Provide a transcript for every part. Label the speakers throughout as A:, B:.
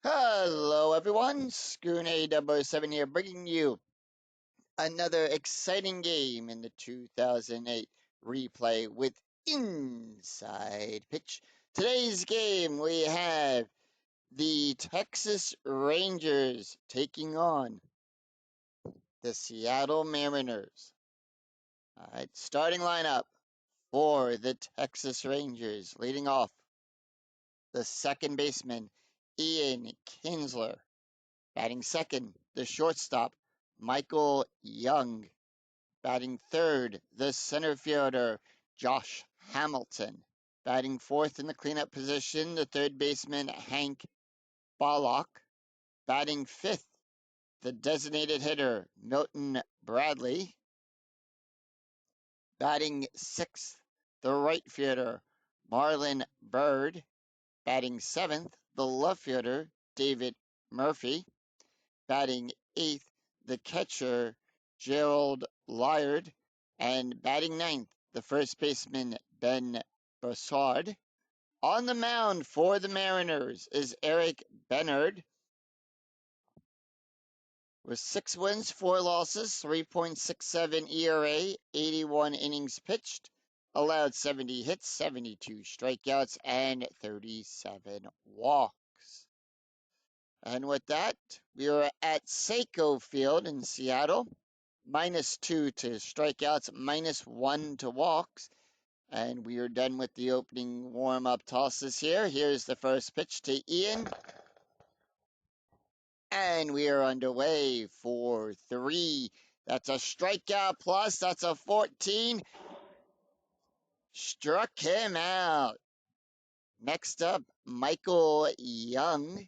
A: Hello everyone, Scoon A007 here, bringing you another exciting game in the 2008 replay with Inside Pitch. Today's game we have the Texas Rangers taking on the Seattle Mariners. Alright, starting lineup for the Texas Rangers, leading off the second baseman, Ian Kinsler. Batting second, the shortstop, Michael Young. Batting third, the center fielder, Josh Hamilton. Batting fourth in the cleanup position, the third baseman, Hank Bollock. Batting fifth, the designated hitter, Milton Bradley. Batting sixth, the right fielder, Marlon Byrd. Batting seventh, the left fielder, David Murphy. Batting eighth, the catcher, Gerald Lyard. And batting ninth, the first baseman, Ben Brassard. On the mound for the Mariners is Eric Bernard. With 6 wins, 4 losses, 3.67 ERA, 81 innings pitched, allowed 70 hits, 72 strikeouts, and 37 walks. And with that, we are at Seiko Field in Seattle. -2 to strikeouts, -1 to walks. And we are done with the opening warm-up tosses here. Here's the first pitch to Ian. And we are underway for 3. That's a strikeout plus. That's a 14. Struck him out. Next up, Michael Young.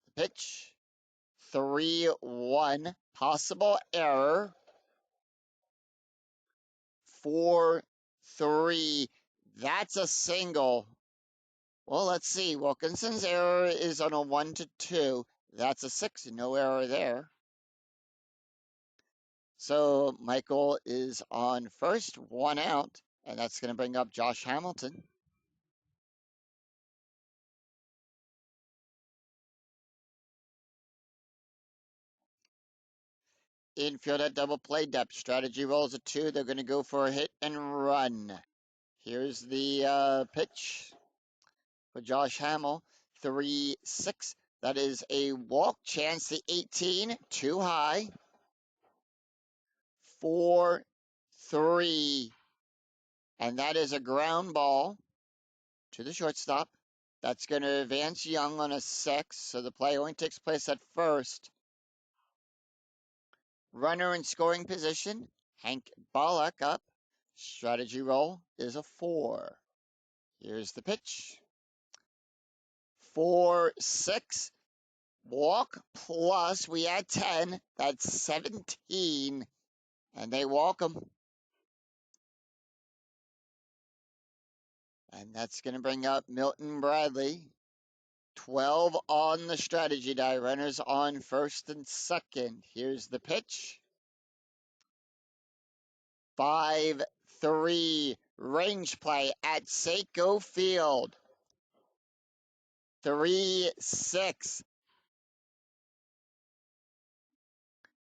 A: The pitch. 3-1. Possible error. 4-3. That's a single. Well, let's see. Wilkinson's error is on a 1-2. That's a 6. No error there. So Michael is on first, 1 out, and that's going to bring up Josh Hamilton. Infield at double play depth. Strategy rolls a 2. They're going to go for a hit and run. Here's the pitch for Josh Hamill. 3-6. That is a walk chance. The 18, too high. 4-3. And that is a ground ball to the shortstop. That's going to advance Young on a 6, so the play only takes place at first. Runner in scoring position, Hank Bollock up. Strategy roll is a 4. Here's the pitch. 4-6. Walk plus, we add 10. That's 17. And they walk him. And that's going to bring up Milton Bradley. 12 on the strategy die. Runners on first and second. Here's the pitch. 5-3. Range play at Seiko Field. 3-6.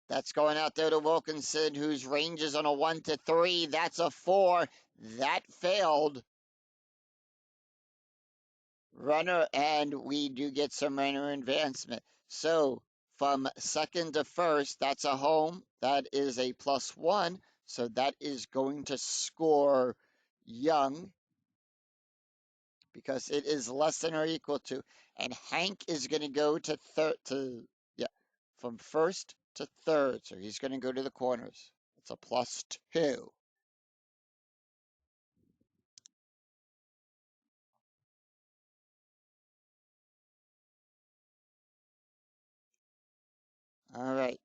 A: That's going out there to Wilkinson, whose range is on a 1-3. That's a 4. That failed. Runner, and we do get some runner advancement. So from second to first, that's a home. That is a +1. So that is going to score Young because it is less than or equal to. And Hank is going to go to from first to third. So he's going to go to the corners. It's a +2. All right.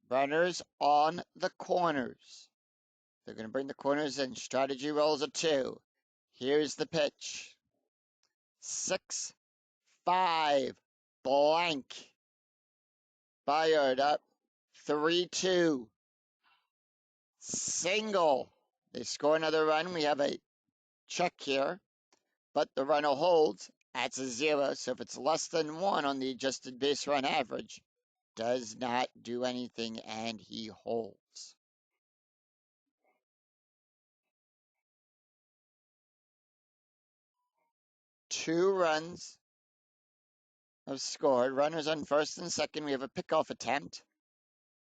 A: Runners on the corners. They're going to bring the corners in. Strategy rolls a 2. Here's the pitch. 6-5. Blank. Fired up. 3-2. Single. They score another run. We have a check here, but the runner holds, That's a 0. So if it's less than 1 on the adjusted base run average, does not do anything, and he holds. Two runs have scored. Runners on first and second. We have a pickoff attempt.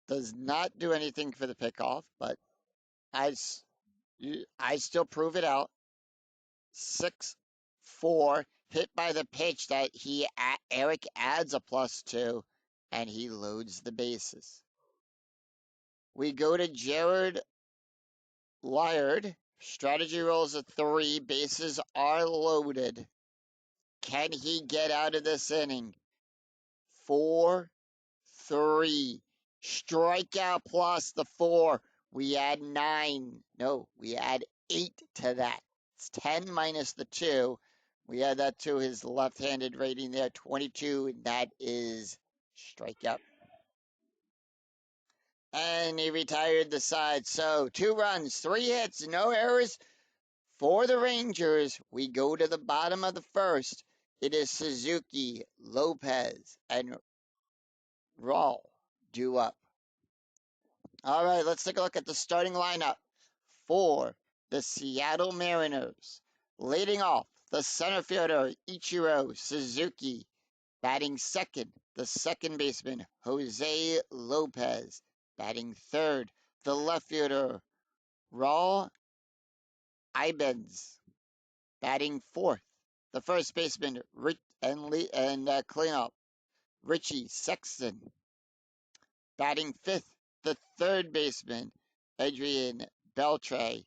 A: Does not do anything for the pickoff, but I still prove it out. 6-4, hit by the pitch that Eric adds a +2, and he loads the bases. We go to Jared Lyard. Strategy rolls a 3. Bases are loaded. Can he get out of this inning? 4-3. Strikeout plus the 4. We add 9. No, we add 8 to that. It's 10 minus the 2. We add that to his left-handed rating there, 22, and that is strikeout. And he retired the side. So 2 runs, 3 hits, no errors for the Rangers. We go to the bottom of the first. It is Suzuki, Lopez, and Raul due up. All right, let's take a look at the starting lineup for the Seattle Mariners. Leading off, the center fielder, Ichiro Suzuki. Batting second, the second baseman, Jose Lopez. Batting third, the left fielder, Raul Ibanez. Batting fourth, the first baseman, cleanup, Richie Sexton. Batting fifth, the third baseman, Adrian Beltre.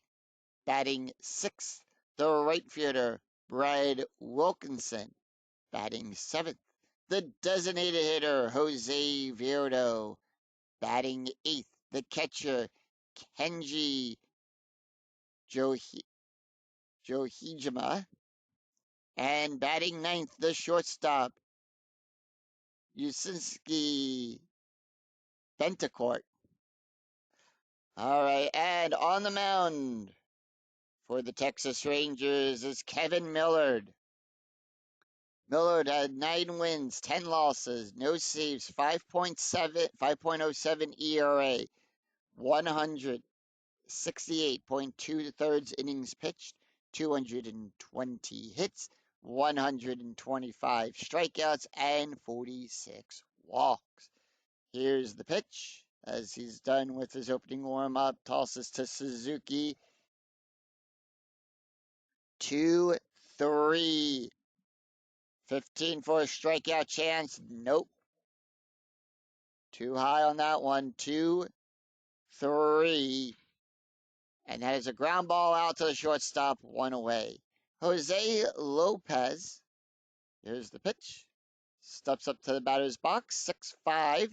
A: Batting sixth, the right fielder, Brad Wilkinson. Batting seventh, the designated hitter, Jose Vierdo. Batting eighth, the catcher, Kenji Johijima. And batting ninth, the shortstop, Yusinski Bentacourt. All right, and on the mound for the Texas Rangers is Kevin Millard. Millard had 9 wins, 10 losses, no saves, 5.07 ERA, 168.2 thirds innings pitched, 220 hits, 125 strikeouts, and 46 walks. Here's the pitch as he's done with his opening warm-up. Tosses to Suzuki. 2-3. 15 for a strikeout chance. Nope. Too high on that one. 2-3. And that is a ground ball out to the shortstop, 1 away. Jose Lopez. Here's the pitch. Steps up to the batter's box. 6-5.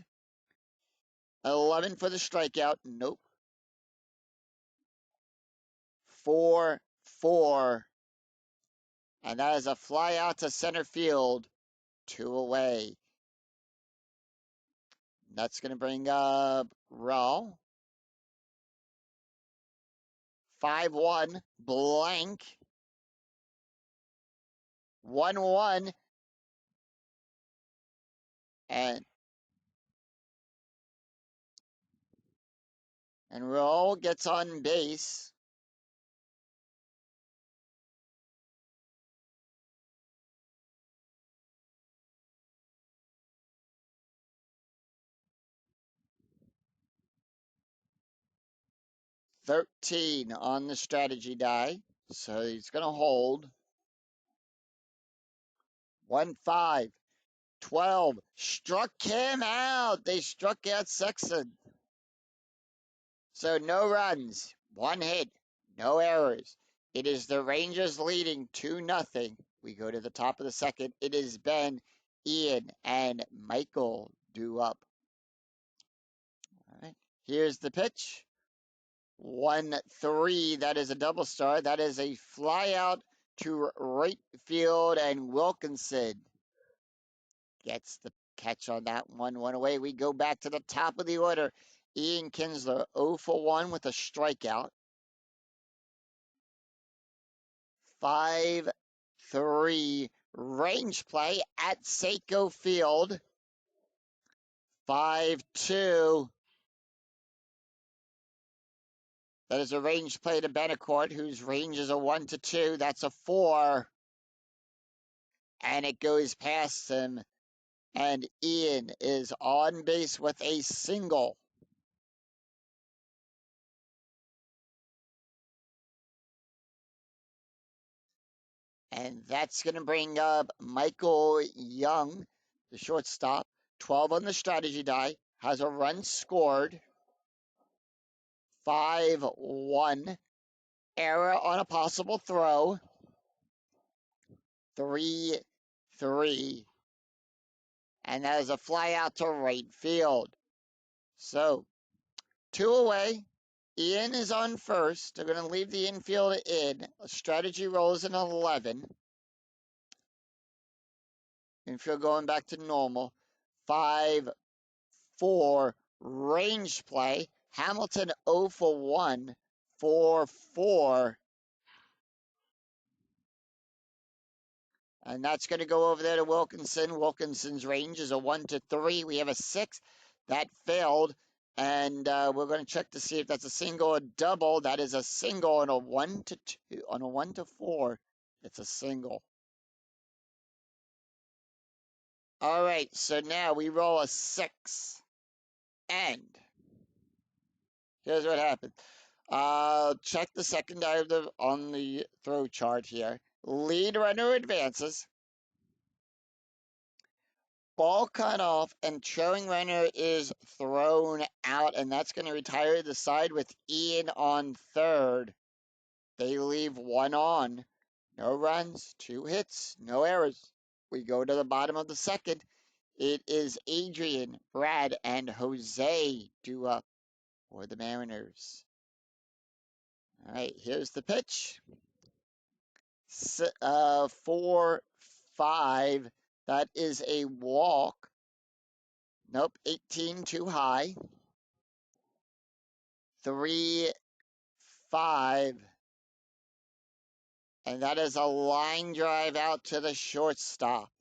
A: 11 for the strikeout. Nope. 4-4. And that is a fly out to center field. 2 away. That's going to bring up Raul. 5-1. Blank. 1-1. And Raul gets on base. $13 on the strategy die. So he's going to hold. 1-5. 12. Struck him out. They struck out Sexton. So no runs. 1 hit. No errors. It is the Rangers leading 2-0. We go to the top of the second. It is Ben, Ian, and Michael due up. All right. Here's the pitch. 1-3. That is a double star. That is a fly out to right field, and Wilkinson gets the catch on that one. 1 away. We go back to the top of the order. Ian Kinsler, 0 for 1 with a strikeout. 5-3. Range play at Seiko Field. 5-2. That is a range play to Betancourt, whose range is a 1-2. That's a 4. And it goes past him. And Ian is on base with a single. And that's going to bring up Michael Young, the shortstop. 12 on the strategy die. Has a run scored. 5-1. Error on a possible throw. 3-3. And that is a fly out to right field. So, 2 away. Ian is on first. They're going to leave the infield in. A strategy rolls an 11. Infield going back to normal. 5-4. Range play. Hamilton 0 for 1. 4-4. And that's going to go over there to Wilkinson. Wilkinson's range is a 1-3. We have a 6. That failed. And we're going to check to see if that's a single or double. That is a single on a 1-2. On a 1-4, it's a single. All right, so now we roll a 6. And here's what happened. Check the second item on the throw chart here. Lead runner advances. Ball cut off and trailing runner is thrown out, and that's going to retire the side with Ian on third. They leave 1 on. No runs, 2 hits, no errors. We go to the bottom of the second. It is Adrian, Brad, and Jose due up for the Mariners. All right, here's the pitch. 4-5. That is a walk. Nope, 18 too high. 3-5. And that is a line drive out to the shortstop.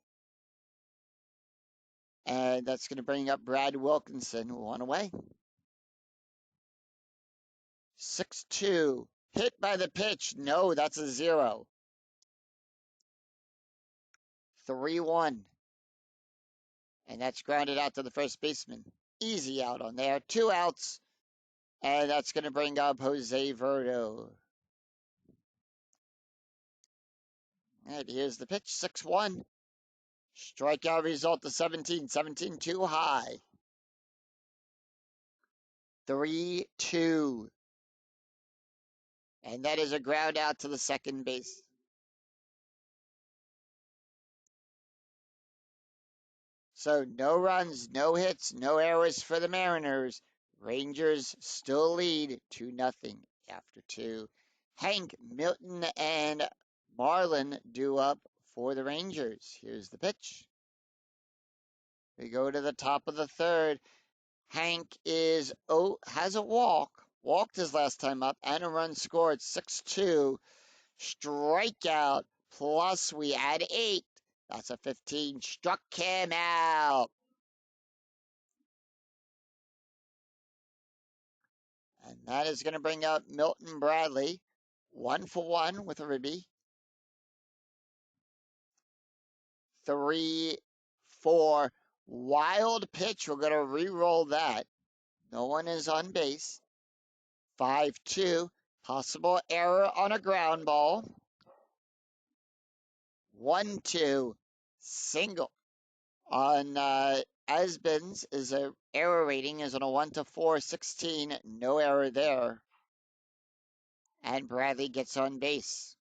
A: And that's going to bring up Brad Wilkinson, 1 away. 6-2. Hit by the pitch. No, that's a 0. 3-1. And that's grounded out to the first baseman. Easy out on there. 2 outs. And that's going to bring up Jose Verdo. All right, here's the pitch. 6-1. Strikeout result to 17. 17 too high. 3-2. And that is a ground out to the second base. So no runs, no hits, no errors for the Mariners. Rangers still lead 2-0 after 2. Hank, Milton, and Marlin due up for the Rangers. Here's the pitch. We go to the top of the third. Hank has a walk. Walked his last time up and a run scored. 6-2. Strikeout. Plus we add 8. That's a 15. Struck him out. And that is going to bring up Milton Bradley. 1 for 1 with a ribby. 3-4. Wild pitch. We're going to re-roll that. No one is on base. 5-2. Possible error on a ground ball. 1-2. Single. On Asbin's is a error rating is on a 1-4, 16. No error there. And Bradley gets on base.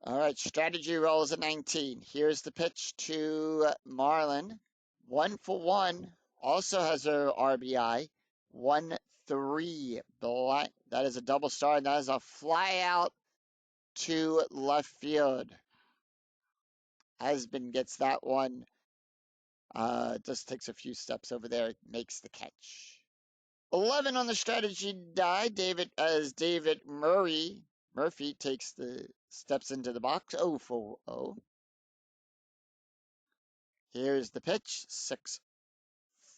A: All right, strategy rolls a 19. Here's the pitch to Marlin. 1 for 1. Also has a RBI. 1-3. That is a double star, and that is a fly out to left field. Asbin gets that one. Just takes a few steps over there, makes the catch. 11 on the strategy die. David Murphy takes the steps into the box. 0 for 0. Here's the pitch.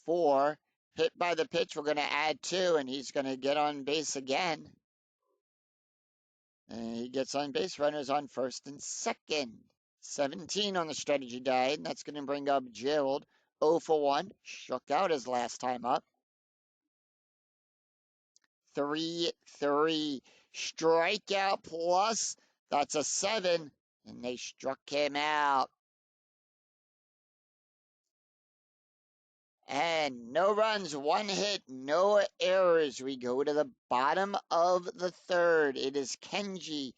A: 6-4. Hit by the pitch. We're going to add 2, and he's going to get on base again. And he gets on base. Runners on first and second. 17 on the strategy die, and that's going to bring up Gerald. 0 for 1. Struck out his last time up. 3-3. Strikeout plus. That's a 7. And they struck him out. And no runs, 1 hit, no errors. We go to the bottom of the third. It is Kenji,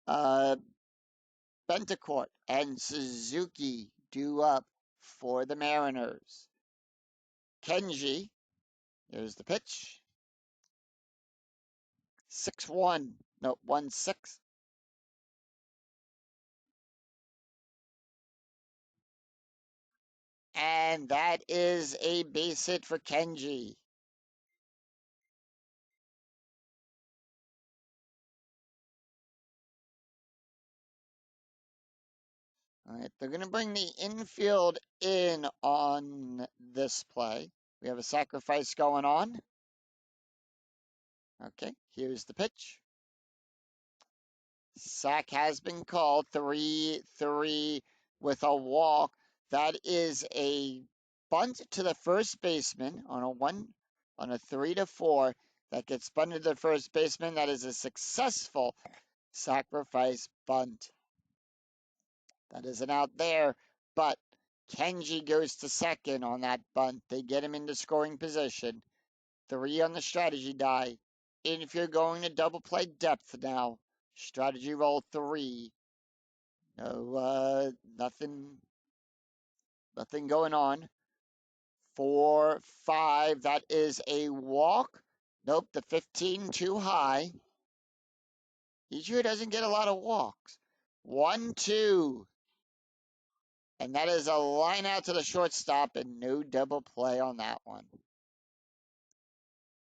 A: Bentacourt, and Suzuki due up for the Mariners. Kenji, here's the pitch. 6-1, no, 1-6. And that is a base hit for Kenji. All right, they're going to bring the infield in on this play. We have a sacrifice going on. Okay, here's the pitch. Sack has been called. 3-3 with a walk. That is a bunt to the first baseman on a 3-4 that gets bunted to the first baseman. That is a successful sacrifice bunt. That isn't out there, but Kenji goes to second on that bunt. They get him into scoring position. 3 on the strategy die. And if you're going to double play depth now, strategy roll 3. No, nothing going on. 4-5, that is a walk. Nope, the 15 too high. He sure doesn't get a lot of walks. 1-2. And that is a line out to the shortstop and no double play on that one.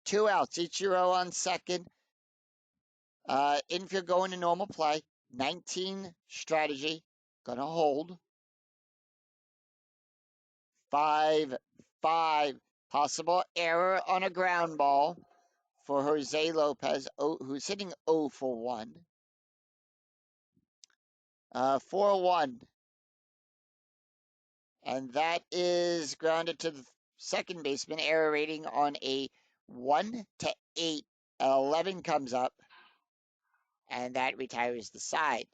A: 2 outs. Ichiro on second. Infield going to normal play. 19 strategy. Gonna hold. 5-5. Possible error on a ground ball for Jose Lopez, who's hitting 0 for 1. 4-1. And that is grounded to the second baseman. Error rating on a 1-8. 11 comes up. And that retires the side.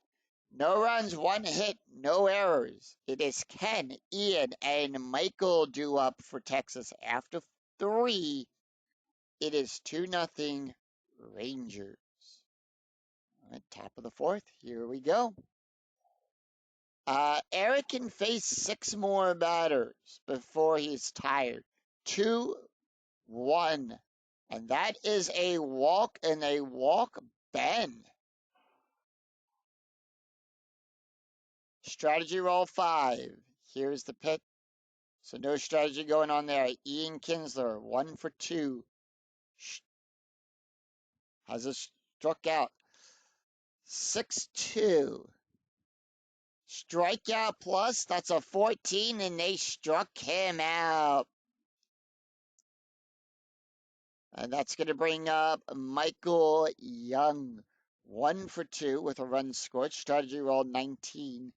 A: No runs, 1 hit, no errors. It is Ken, Ian, and Michael due up for Texas after 3. It is 2-0 Rangers. All right, top of the 4th. Here we go. Eric can face 6 more batters before he's tired. 2-1. And that is a walk and a walk Ben. Strategy roll 5. Here's the pitch. So no strategy going on there. Ian Kinsler, 1 for 2. Has a struck out. 6-2. Strikeout plus, that's a 14, and they struck him out. And that's going to bring up Michael Young. 1 for 2 with a run scored. Strategy roll 19.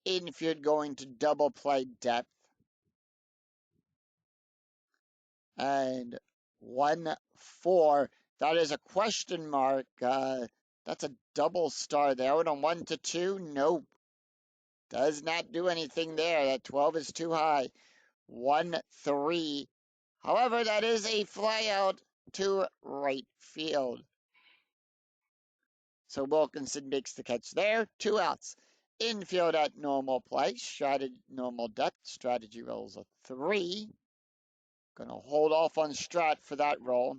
A: Infield going to double play depth. And 1-4. That is a question mark. That's a double star there. And a 1-2. Nope. Does not do anything there. That 12 is too high. 1-3. However, that is a fly out to right field. So Wilkinson makes the catch there. 2 outs. Infield at normal play. Normal depth. Strategy rolls a 3. Going to hold off on Strat for that roll.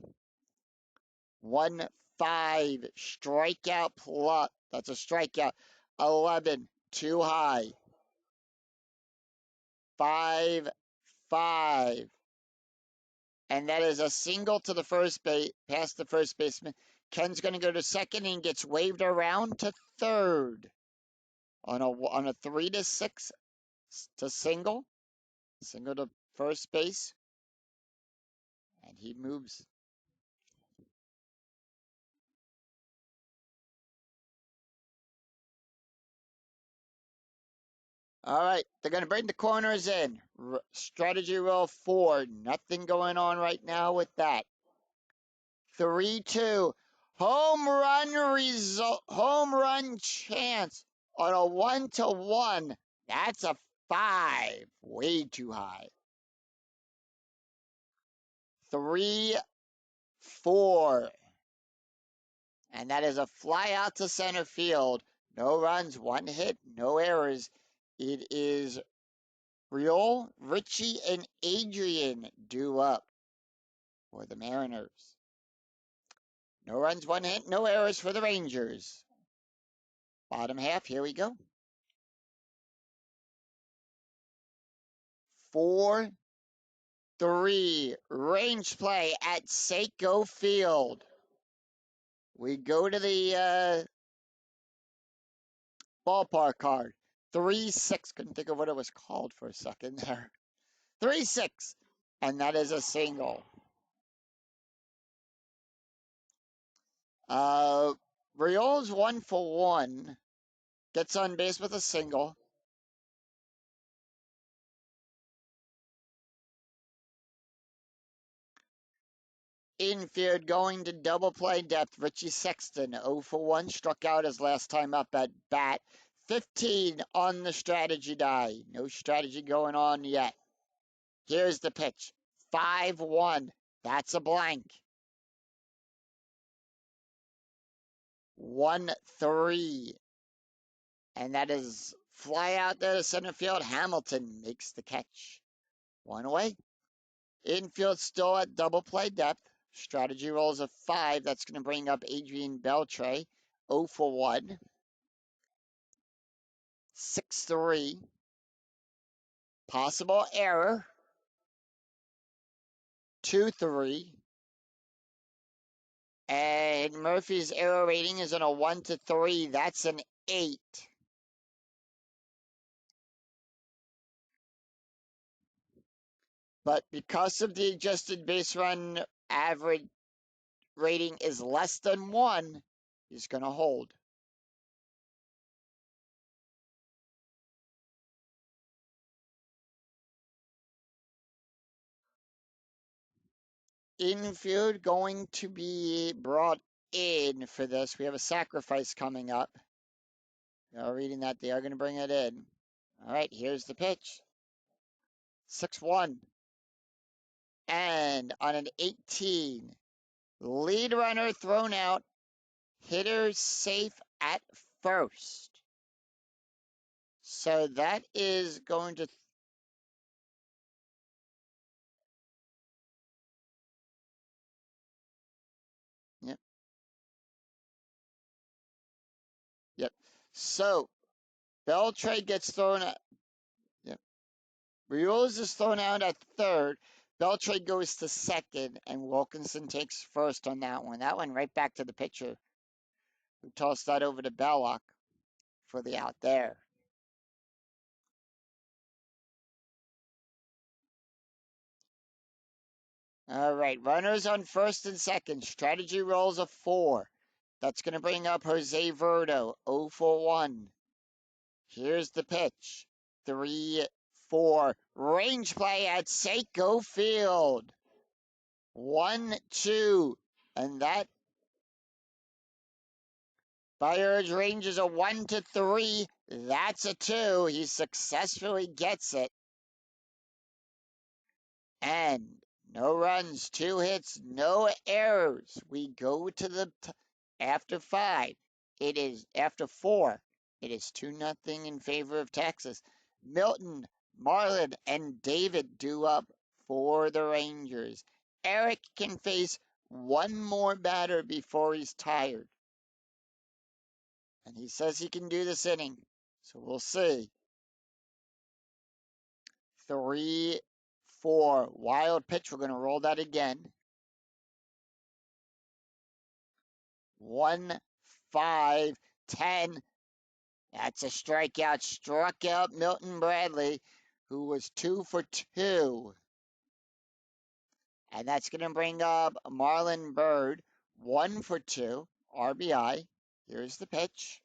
A: 1-5. Strikeout plus. That's a strikeout. 11. Too high. 5-5. And that is a single to the first base, past the first baseman. Ken's going to go to second and gets waved around to third on a 3-6 to single to first base, and he moves. All right, they're going to bring the corners in. Strategy roll 4. Nothing going on right now with that. 3-2. Home run chance on a 1-1. That's a 5. Way too high. 3-4. And that is a fly out to center field. No runs, 1 hit, no errors. It is Real, Richie, and Adrian due up for the Mariners. No runs, 1 hit, no errors for the Rangers. Bottom half, here we go. 4-3. Range play at Seiko Field. We go to the ballpark card. 3-6. Couldn't think of what it was called for a second there. 3-6. And that is a single. Riol's 1-for-1. Gets on base with a single. Infield going to double play depth. Richie Sexton, 0-for-1. Struck out his last time up at bat. 15 on the strategy die. No strategy going on yet. Here's the pitch. 5-1. That's a blank. 1-3. And that is fly out there to center field. Hamilton makes the catch. 1 away. Infield still at double play depth. Strategy rolls a 5. That's going to bring up Adrian Beltre. 0-for-1. 6-3. Possible error. 2-3. And Murphy's error rating is on a 1-3. That's an 8. But because of the adjusted base run average rating is less than 1, he's going to hold. Infield going to be brought in for this. We have a sacrifice coming up. You're reading that they are going to bring it in. All right, here's the pitch. 6-1. And on an 18, lead runner thrown out, hitter safe at first. So that is going to... Yep. Yep. So Beltre gets thrown out. Yep. Rios is thrown out at third. Beltre goes to second, and Wilkinson takes first on that one. That one right back to the pitcher, who tossed that over to Belloc for the out there. All right, runners on first and second. Strategy rolls a 4. That's going to bring up Jose Verdo, 0-for-1. Here's the pitch. 3-4. Range play at Seiko Field. 1-2. And that Fire's range is a 1-3. That's a 2. He successfully gets it. And no runs, 2 hits, no errors. We go to the after 5. It is after 4. It is 2-0 in favor of Texas. Milton, Marlin, and David due up for the Rangers. Eric can face one more batter before he's tired. And he says he can do this inning. So we'll see. 3-4. 4. Wild pitch. We're going to roll that again. 1, 5, 10. That's a strikeout. Struck out Milton Bradley, who was 2 for 2. And that's going to bring up Marlon Byrd, 1 for 2, RBI. Here's the pitch.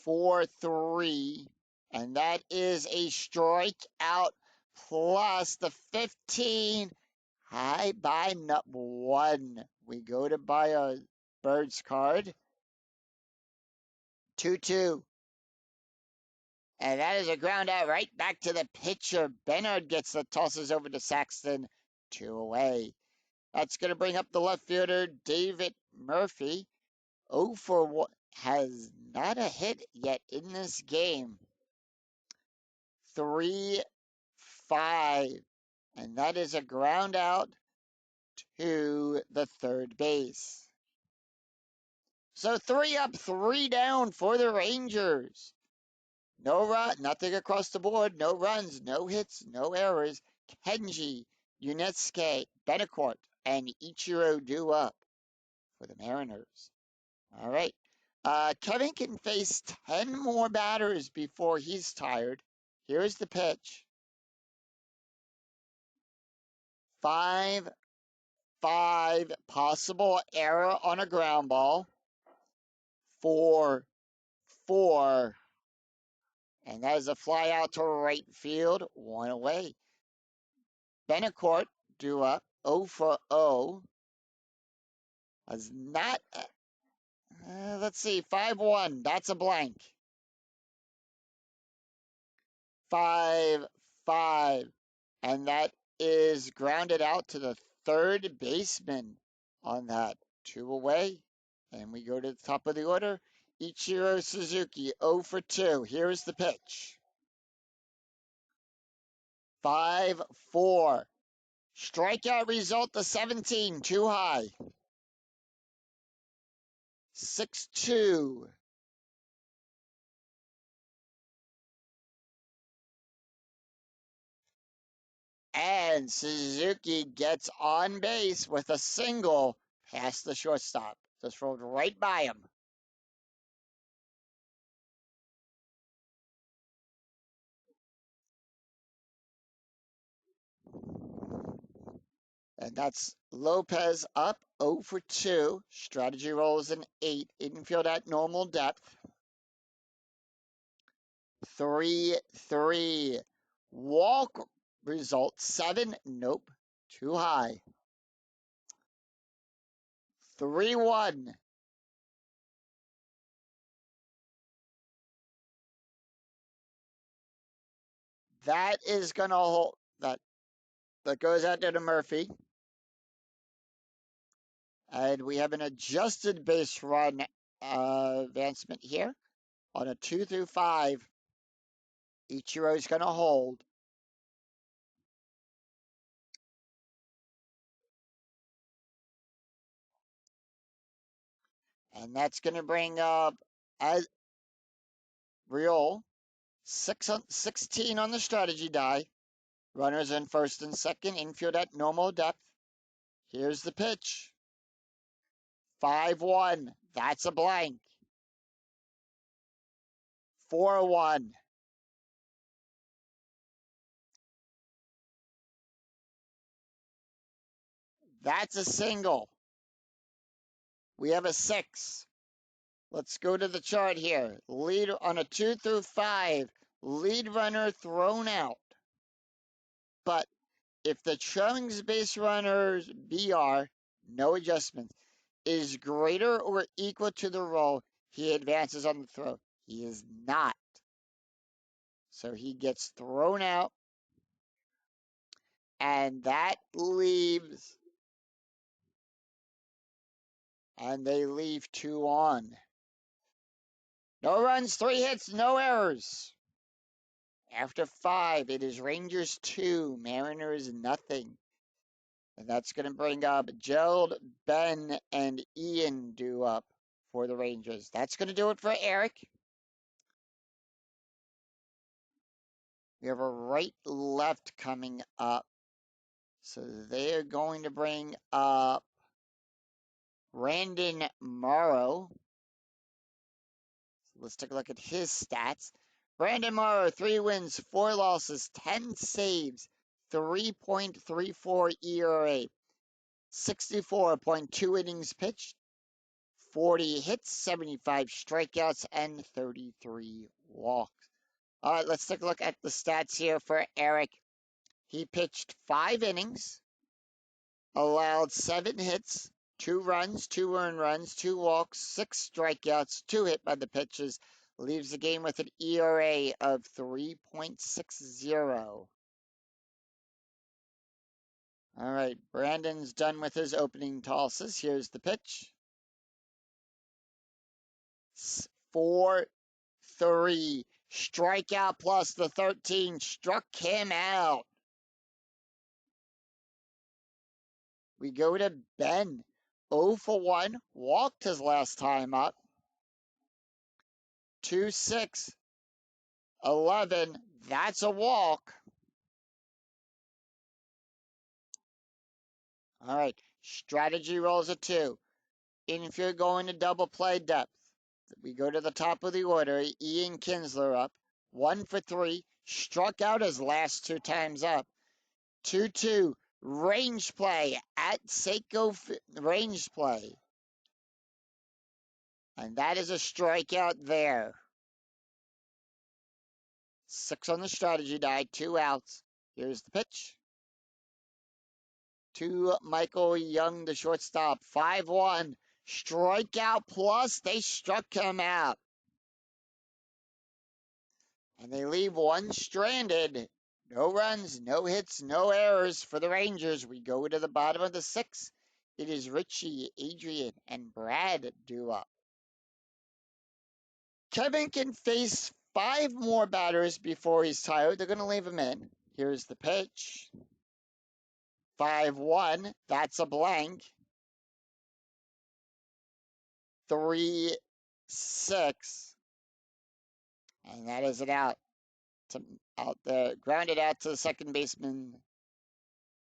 A: 4-3. And that is a strikeout plus the 15. High by nut 1. We go to buy a Bird's card. 2-2. And that is a ground out right back to the pitcher. Bernard gets the tosses over to Saxton. 2 away. That's going to bring up the left fielder, David Murphy. 0 for 1. Has not a hit yet in this game. 3-5. And that is a ground out to the third base. So 3 up, 3 down for the Rangers. No run, nothing across the board. No runs, no hits, no errors. Kenji, Yunetsuke, Betancourt, and Ichiro due up for the Mariners. All right. Kevin can face 10 more batters before he's tired. Here's the pitch. 5-5. Possible error on a ground ball. 4-4. And that is a fly out to right field. 1 away. Betancourt due up. 0 for 0. Was not. Let's see. 5-1. That's a blank. 5-5. And that is grounded out to the third baseman on that. 2 away. And we go to the top of the order. Ichiro Suzuki, 0 for 2. Here's the pitch. 5-4. Strikeout result to 17. Too high. 6-2. And Suzuki gets on base with a single past the shortstop. Just rolled right by him. And that's Lopez up 0 for 2. Strategy rolls an 8. Infield at normal depth. 3-3. Walk result 7. Nope. Too high. 3-1. That is going to hold. That goes out to Murphy. And we have an adjusted base run advancement here on a 2-5. Ichiro's going to hold. And that's going to bring up as Real 16 on the strategy die. Runners in first and second. Infield at normal depth. Here's the pitch. 5-1. That's a blank. 4-1. That's a single. We have a 6. Let's go to the chart here. Lead on a 2-5. Lead runner thrown out. But if the trailing base runner's BR, no adjustments, is greater or equal to the roll, he advances on the throw. He is not. So he gets thrown out. And that leaves. And they leave 2 on. No runs, 3 hits, no errors. After 5, it is Rangers 2, Mariners nothing. And that's going to bring up Gerald, Ben, and Ian due up for the Rangers. That's going to do it for Eric. We have a right-left coming up. So they're going to bring up Brandon Morrow. Let's take a look at his stats. Brandon Morrow, 3 wins, 4 losses, 10 saves, 3.34 ERA, 64.2 innings pitched, 40 hits, 75 strikeouts, and 33 walks. All right, let's take a look at the stats here for Eric. He pitched 5 innings, allowed 7 hits, 2 runs, 2 earned runs, 2 walks, 6 strikeouts, 2 hit by the pitches, leaves the game with an ERA of 3.60. All right, Brandon's done with his opening tosses. Here's the pitch. 4-3. Strikeout plus the 13 struck him out. We go to Ben. 0 for 1. Walked his last time up. 2-6. 11. That's a walk. All right. Strategy rolls a 2. Infield going to double play depth. We go to the top of the order. Ian Kinsler up. 1 for 3. Struck out his last 2 times up. 2-2. Range play at Seiko range play. And that is a strikeout there. 6 on the strategy die, 2 outs. Here's the pitch. To Michael Young, the shortstop. 5-1. Strikeout plus they struck him out. And they leave 1 stranded. No runs, no hits, no errors for the Rangers. We go to the bottom of the 6th. It is Richie, Adrian, and Brad due up. Kevin can face 5 more batters before he's tired. They're going to leave him in. Here's the pitch. 5-1. That's a blank. 3-6. And that is it out. Out there. Grounded out to the second baseman.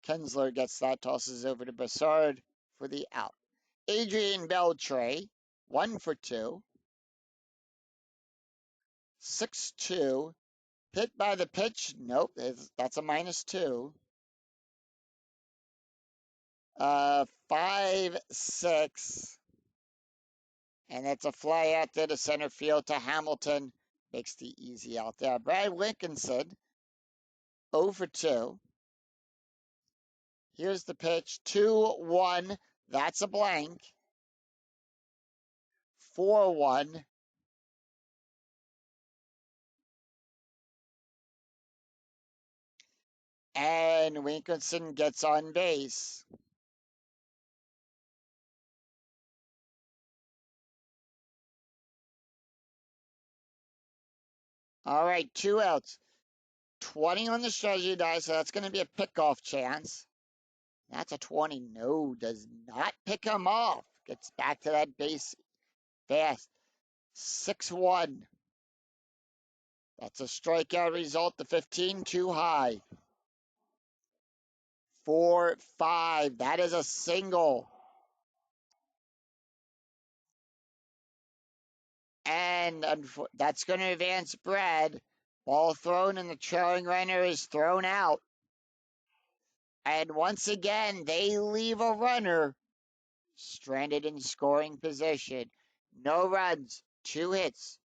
A: Kinsler gets that. Tosses over to Brassard for the out. Adrian Beltre. 1 for 2. 6-2. Hit by the pitch. Nope. That's a -2. 5-6. And it's a fly out there to center field to Hamilton. Makes the easy out there. Brad Wilkinson, 0 for 2. Here's the pitch. 2-1. That's a blank. 4-1. And Wilkinson gets on base. All right, 2 outs. 20 on the strategy die, so that's going to be a pickoff chance. That's a 20. No, does not pick him off. Gets back to that base fast. 6-1. That's a strikeout result. The 15 too high. 4-5. That is a single. And that's going to advance Brad. Ball thrown and the trailing runner is thrown out. And once again, they leave a runner stranded in scoring position. No runs, 2 hits,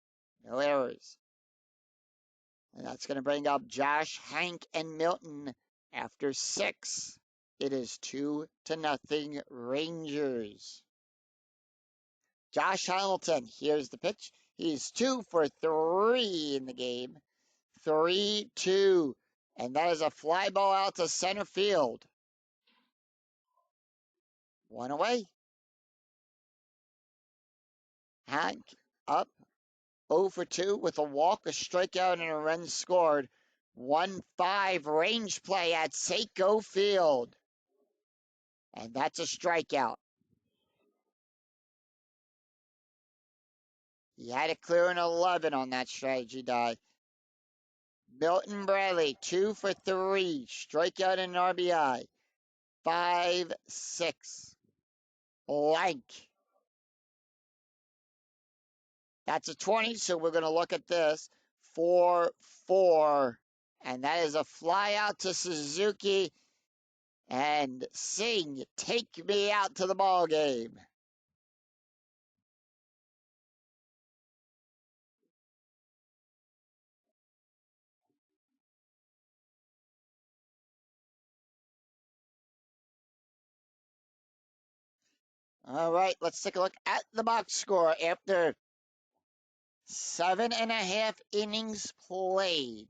A: no errors. And that's going to bring up Josh, Hank, and Milton after 6. It is 2-0 Rangers. Josh Hamilton, here's the pitch. He's 2 for 3 in the game. 3-2. And that is a fly ball out to center field. 1 away. Hank up 0 for 2 with a walk, a strikeout, and a run scored. 1-5 range play at Seiko Field. And that's a strikeout. He had to clear an 11 on that strategy die. Milton Bradley, 2 for 3. Strikeout and RBI. 5-6. Blank. That's a 20, so we're going to look at this. 4-4. And that is a fly out to Suzuki. And Singh, take me out to the ball game. All right, let's take a look at the box score after 7.5 innings played.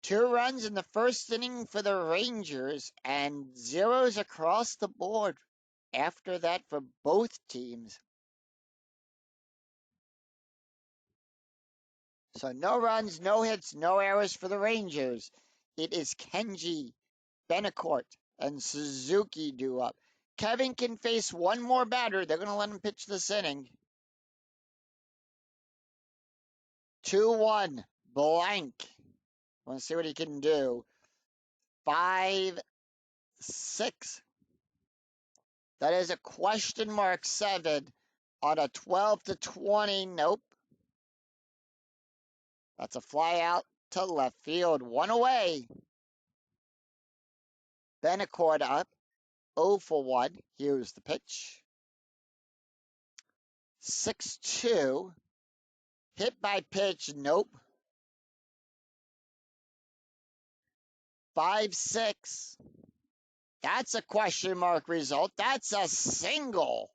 A: 2 runs in the first inning for the Rangers and zeros across the board after that for both teams. So no runs, no hits, no errors for the Rangers. It is Kenji, Benacourt, and Suzuki due up. Kevin can face one more batter. They're going to let him pitch this inning. 2-1, blank. Want to see what he can do. 5-6. That is a question mark 7 on a 12-20. Nope. That's a fly out to left field. 1 away. Benacourt up. 0 for 1. Here's the pitch. 6-2. Hit by pitch. Nope. 5-6. That's a question mark result. That's a single.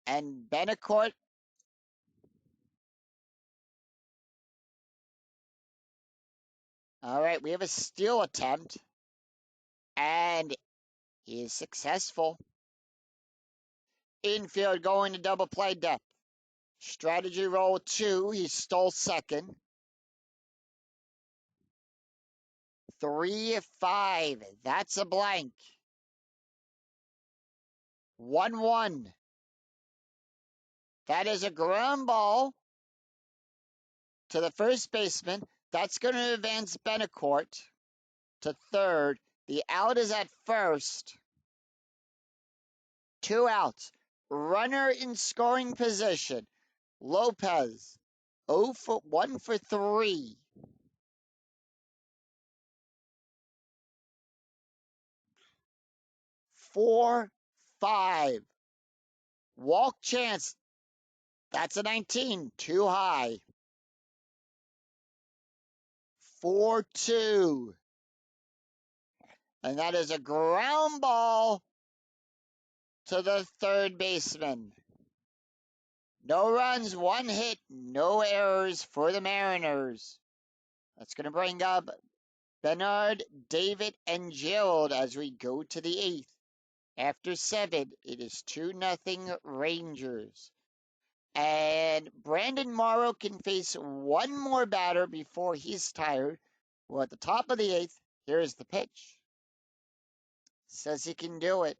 A: And Benacourt. All right, we have a steal attempt. And he is successful. Infield going to double play depth. Strategy roll 2. He stole second. 3-5. That's a blank. 1-1. That is a ground ball to the first baseman. That's going to advance Benacourt to third. The out is at first. 2 outs. Runner in scoring position. Lopez. 1 for 3. 4-5. Walk chance. That's a 19. Too high. 4-2. And that is a ground ball to the third baseman. No runs, 1 hit, no errors for the Mariners. That's going to bring up Bernard, David, and Gerald as we go to the 8th. After 7, it is 2-0 Rangers. And Brandon Morrow can face one more batter before he's tired. We're at the top of the 8th. Here's the pitch. Says he can do it.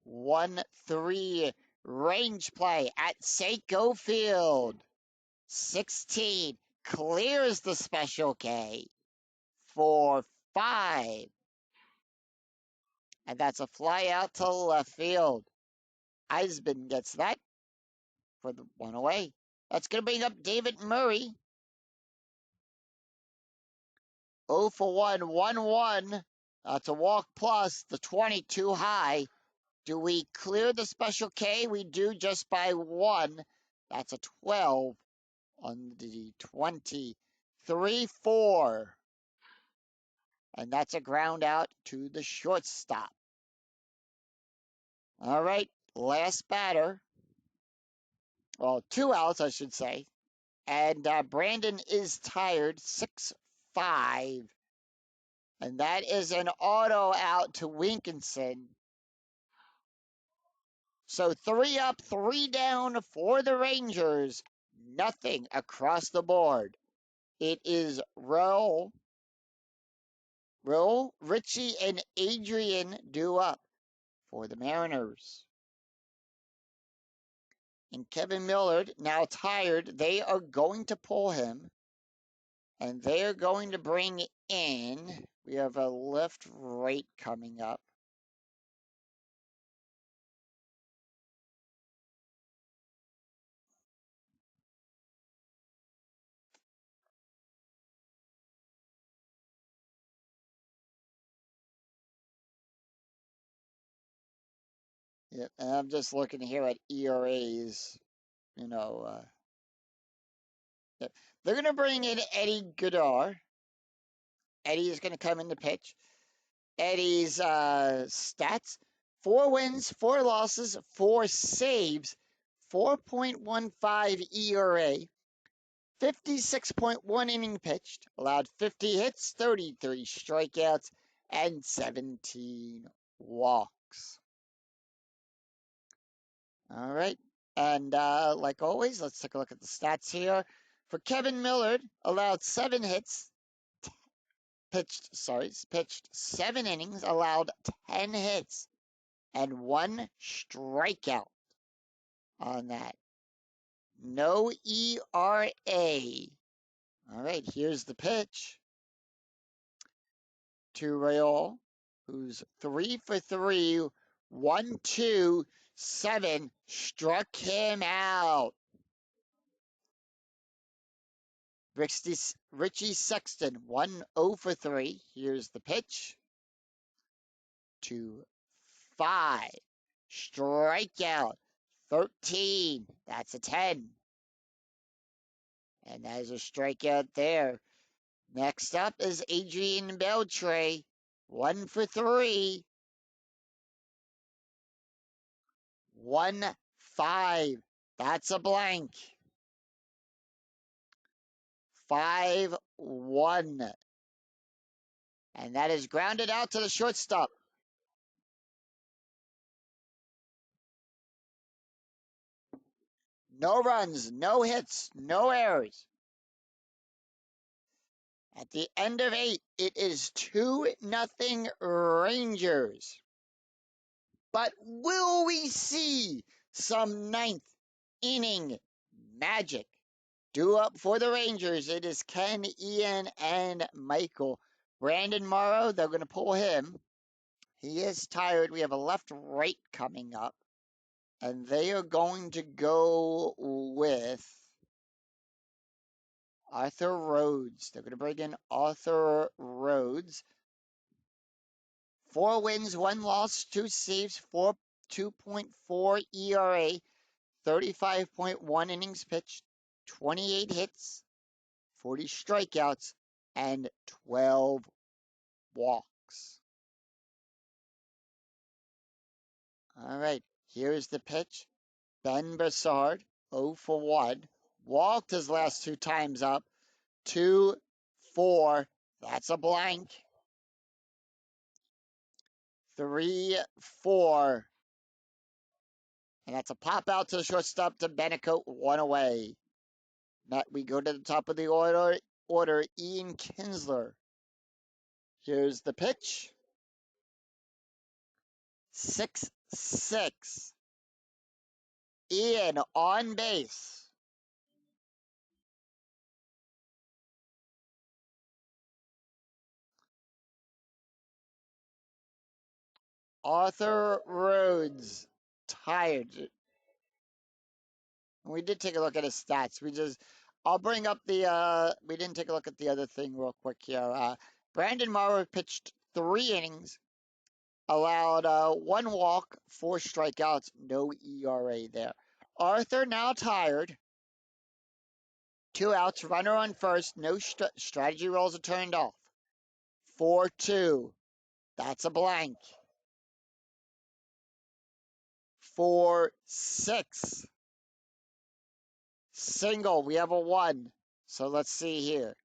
A: 1-3 range play at Seiko Field. 16 clears the special K. 4-5. And that's a fly out to left field. Eisman gets that for the 1 away. That's going to bring up David Murray. 0 for 1, 1-1. That's a walk plus the 22 high. Do we clear the special K? We do just by 1. That's a 12 on the 20. 3-4. And that's a ground out to the shortstop. All right, last batter. Well, 2 outs, I should say. And Brandon is tired, 6-5. And that is an auto out to Winkinson. So 3 up, 3 down for the Rangers. Nothing across the board. It is Roll, Richie, and Adrian due up. for the Mariners. And Kevin Millard, now tired, they are going to pull him. And they are going to bring in, we have a left right coming up. Yeah, and I'm just looking here at ERAs, you know. They're going to bring in Eddie Goddard. Eddie is going to come in to pitch. Eddie's stats: 4 wins, 4 losses, 4 saves, 4.15 ERA, 56.1 inning pitched, allowed 50 hits, 33 strikeouts, and 17 walks. All right. And like always, let's take a look at the stats here. For Kevin Millard, allowed 7 hits, pitched 7 innings, allowed 10 hits, and 1 strikeout on that. No ERA. All right, here's the pitch to Rayola, who's 3 for 3, 1-2-7, struck him out. Richie Sexton, 1-0 for 3. Here's the pitch to 5, strikeout, 13. That's a 10. And that is a strikeout there. Next up is Adrian Beltre, 1 for 3, 1-5. That's a blank. 5-1. And that is grounded out to the shortstop. No runs, no hits, no errors. At the end of 8, it is 2-0 Rangers. But will we see some 9th inning magic? Due up for the Rangers, it is Ken, Ian, and Michael. Brandon Morrow, they're going to pull him. He is tired. We have a left-right coming up. And they are going to go with Arthur Rhodes. They're going to bring in Arthur Rhodes. 4 wins, 1 loss, 2 saves, 2.4 ERA, 35.1 innings pitched, 28 hits, 40 strikeouts, and 12 walks. All right, here's the pitch. Ben Brassard, 0 for 1. Walked his last 2 times up. 2-4. That's a blank. 3-4. And that's a pop out to the shortstop to Benicote, 1 away. Now we go to the top of the order, Ian Kinsler. Here's the pitch. 6-6. Ian on base. Arthur Rhodes, tired. We did take a look at his stats. I'll bring up we didn't take a look at the other thing real quick here. Brandon Morrow pitched 3 innings, allowed 1 walk, 4 strikeouts, no ERA there. Arthur now tired. 2 outs, runner on first, no strategy rolls are turned off. 4-2. That's a blank. 4-6. Single, we have a 1. So let's see here.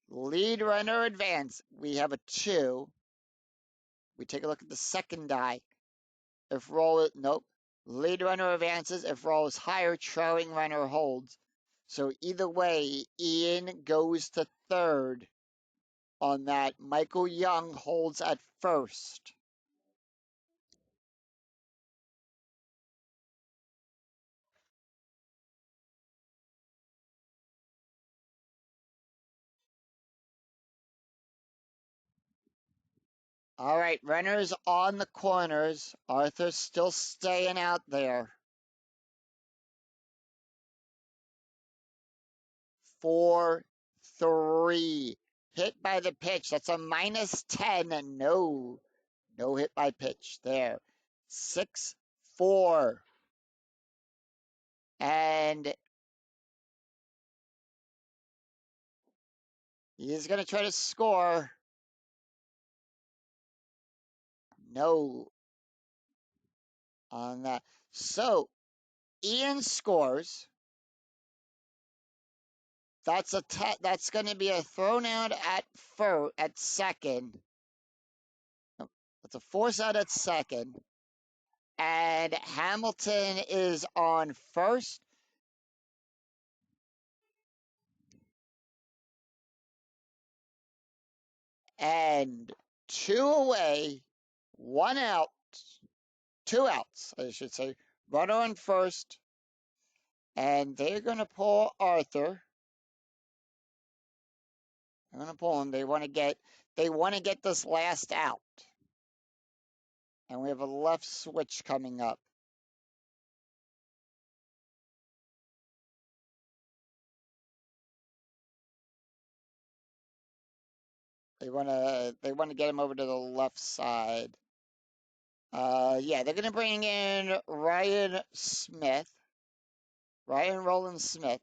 A: Lead runner advance, we have a 2. We take a look at the second die. If roll, nope. Lead runner advances. If roll is higher, trailing runner holds. So either way, Ian goes to third on that. Michael Young holds at first. All right, runners on the corners. Arthur's still staying out there. 4, 3. Hit by the pitch. That's a -10. No. No hit by pitch there. 6, 4. And he's going to try to score. No. On that. So, Ian scores. That's going to be a thrown out at second. That's a force out at second. And Hamilton is on first. And 2 away, 1 out, 2 outs, I should say. Runner on first. And they're going to pull Arthur. They're going to pull him. They want to get this last out. And we have a left switch coming up. They want to get him over to the left side. Yeah, they're going to bring in Ryan Roland Smith.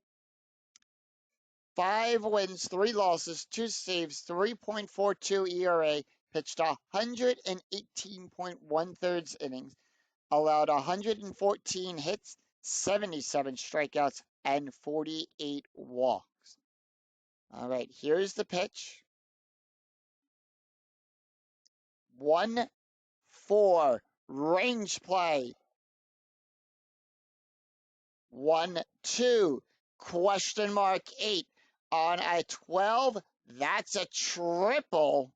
A: 5 wins, 3 losses, 2 saves, 3.42 ERA, pitched 118.1 innings, allowed 114 hits, 77 strikeouts, and 48 walks. All right, here's the pitch. 1-4, range play. 1-2, question mark 8. On a 12, that's a triple.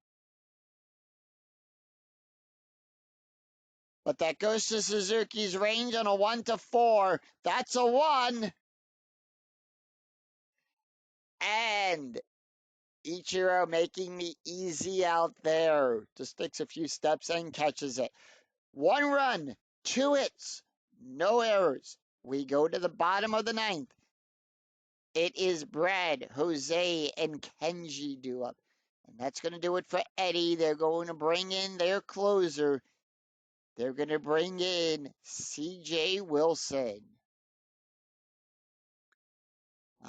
A: But that goes to Suzuki's range on a 1-4. That's a 1. And Ichiro making the easy out there. Just takes a few steps and catches it. 1 run, 2 hits, no errors. We go to the bottom of the 9th. It is Brad, Jose, and Kenji due up. And that's going to do it for Eddie. They're going to bring in their closer. They're going to bring in C.J. Wilson.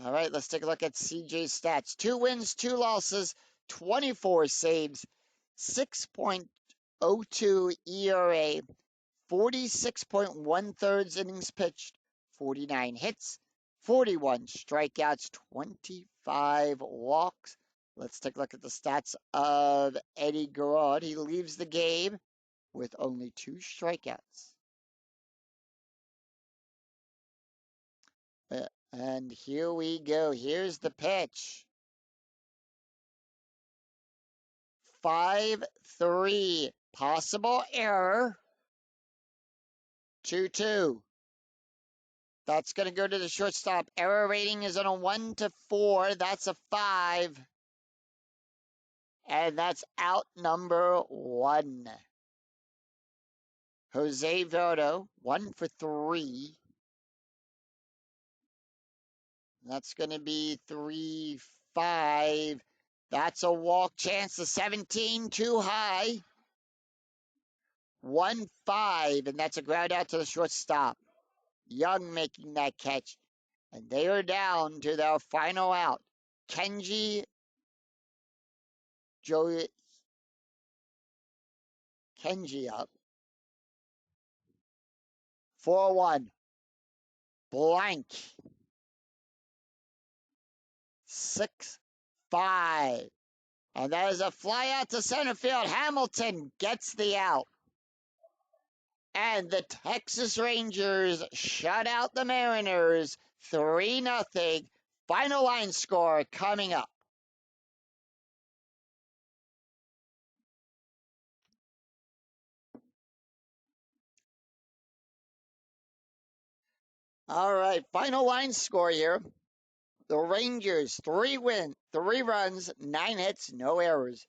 A: All right, let's take a look at C.J.'s stats. 2 wins, 2 losses, 24 saves, 6.02 ERA, 46.1 innings pitched, 49 hits, 41 strikeouts, 25 walks. Let's take a look at the stats of Eddie Garrod. He leaves the game with only 2 strikeouts. And here we go. Here's the pitch. 5-3. Possible error. 2-2. That's going to go to the shortstop. Error rating is on a 1-4. That's a 5. And that's out number 1. Jose Verdo, 1 for 3. That's going to be 3-5. That's a walk chance to 17, too high. 1-5, and that's a ground out to the shortstop. Young making that catch. And they are down to their final out. Kenji up. 4-1. Blank. 6-5. And that is a fly out to center field. Hamilton gets the out. And the Texas Rangers shut out the Mariners 3-0. Final line score coming up. All right, final line score here. The Rangers, 3 runs, 9 hits, no errors.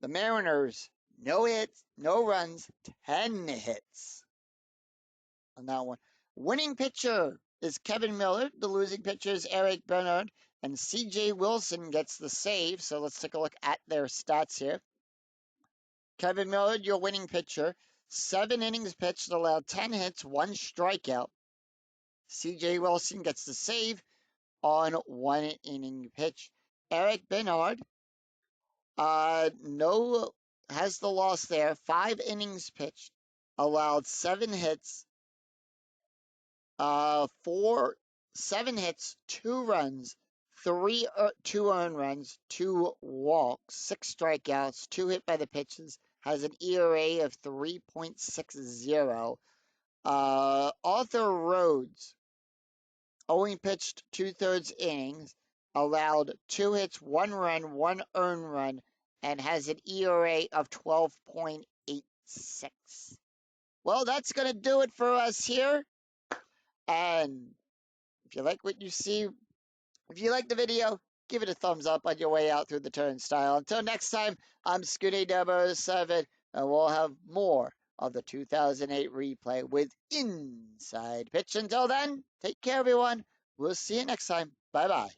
A: The Mariners, No hits, no runs, 10 hits on that one. Winning pitcher is Kevin Miller. The losing pitcher is Eric Bernard. And C.J. Wilson gets the save. So let's take a look at their stats here. Kevin Miller, your winning pitcher. 7 innings pitched, allowed 10 hits, 1 strikeout. C.J. Wilson gets the save on 1 inning pitch. Eric Bernard, has the loss there. 5 innings pitched, allowed 7 hits, 7 hits, 2 runs, 2 earned runs, 2 walks, 6 strikeouts, 2 hit by the pitches. Has an ERA of 3.60. Arthur Rhodes only pitched 2/3 innings, allowed 2 hits, 1 run, 1 earned run, and has an ERA of 12.86. Well, that's going to do it for us here. And if you like what you see, if you like the video, give it a thumbs up on your way out through the turnstile. Until next time, I'm Scooty007, and we'll have more of the 2008 replay with Inside Pitch. Until then, take care, everyone. We'll see you next time. Bye-bye.